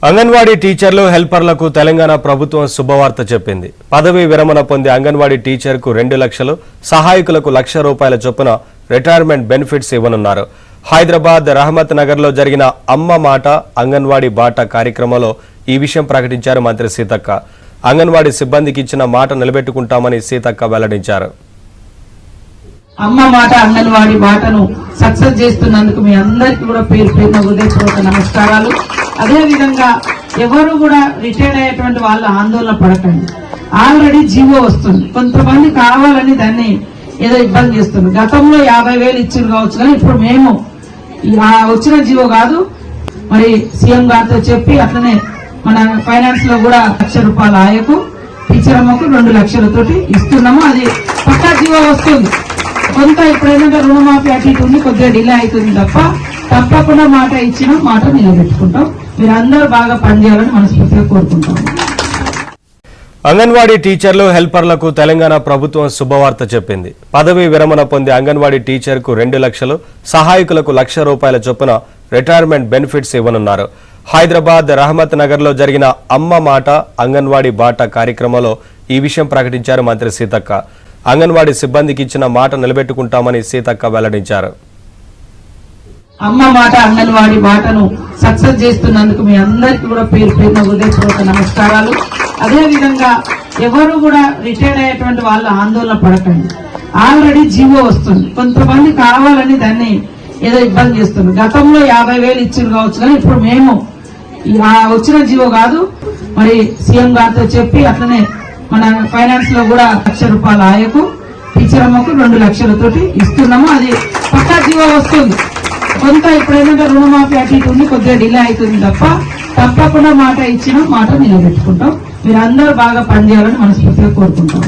అంగన్వాడీ టీచర్లు హెల్పర్లకు తెలంగాణ ప్రభుత్వం శుభవార్త చెప్పింది. పదవీ విరమణ పొందే అంగన్వాడీ టీచర్కు 2 లక్షలు, సహాయకులకు ₹1,00,000 చొప్పున రిటైర్మెంట్ బెనిఫిట్స్ ఇవ్వనున్నారు. హైదరాబాద్ రహమత్ నగర్లో జరిగిన అమ్మ మాట అంగన్వాడీ బాట కార్యక్రమంలో ఈ విషయం ప్రకటించారు మంత్రి సీతక్క. అంగన్వాడీ సిబ్బందికి ఇచ్చిన మాట నిలబెట్టుకుంటామని సీతక్క వెల్లడించారు. అమ్మ మాట అంగన్వాడీ బాటను సక్సెస్ చేస్తున్నందుకు మీ అందరికీ కూడా పేరు పేరున హృదయపూర్వక నమస్కారాలు. అదే విధంగా ఎవరు కూడా రిటైర్డ్ అయ్యేటువంటి వాళ్ళు ఆందోళన పడకండి. ఆల్రెడీ జీవో వస్తుంది. కొంతమంది కావాలని దాన్ని ఏదో ఇబ్బంది చేస్తుంది. గతంలో 50,000 ఇచ్చింది కావచ్చు, కానీ ఇప్పుడు మేము వచ్చిన జీవో కాదు, మరి సీఎం గారితో చెప్పి అట్లనే మన ఫైనాన్స్ లో కూడా ₹1,00,000 ఆయకు, టీచర్ అమ్మకు 2 లక్షలతోటి ఇస్తున్నాము. అది పక్కా జీవో వస్తుంది. కొంత ఇప్పుడేంటంటే రుణమాఫీ అటు ఇటు ఉంది, కొద్దిగా డిలే అవుతుంది తప్ప తప్పకుండా మాట ఇచ్చిన మాట నిలబెట్టుకుంటాం. మీరు అందరూ బాగా పనిచేయాలని మనస్ఫూర్తిగా కోరుకుంటాం. అంగన్వాడీ టీచర్లు హెల్పర్లకు తెలంగాణ ప్రభుత్వం శుభవార్త చెప్పింది. పదవీ విరమణ పొందే అంగన్వాడీ టీచర్కు 2 లక్షలు, సహాయకులకు ₹1,00,000 చొప్పున రిటైర్మెంట్ బెనిఫిట్స్ ఇవ్వనున్నారు. హైదరాబాద్ రహమత్ నగర్లో జరిగిన అమ్మ మాట అంగన్వాడీ బాట కార్యక్రమంలో ఈ విషయం ప్రకటించారు మంత్రి సీతక్క. అంగన్వాడీ సిబ్బందికి ఇచ్చిన మాట నిలబెట్టుకుంటామని సీతక్క వెల్లడించారు. అమ్మ మాట అంగన్వాడీ బాటను సక్సెస్ చేస్తున్నందుకు మీ అందరికీ కూడా పేరు పేరున హృదయపూర్వక నమస్కారాలు. అదే విధంగా ఎవరు కూడా రిటైర్డ్ అయ్యేటువంటి వాళ్ళు ఆందోళన పడకండి. ఆల్రెడీ జీవో వస్తుంది. కొంతమంది కావాలని దాన్ని ఏదో ఇబ్బంది చేస్తుంది. గతంలో 50,000 ఇచ్చింది కావచ్చు, కానీ ఇప్పుడు మేము వచ్చిన జీవో కాదు, మరి సీఎం గారితో చెప్పి అట్లనే మన ఫైనాన్స్ లో కూడా ₹1,00,000 ఆయకు, టీచర్ అమ్మకు 2 లక్షలతోటి ఇస్తున్నాము. అది పక్కా జీవో వస్తుంది. కొంత ఇప్పుడేంటంటే రుణమాఫీ అటు ఇటు ఉంది, కొద్దిగా డిలే అవుతుంది తప్ప తప్పకుండా మాట ఇచ్చిన మాట నిలబెట్టుకుంటాం. మీరు అందరూ బాగా పనిచేయాలని మనస్ఫూర్తిగా కోరుకుంటాం.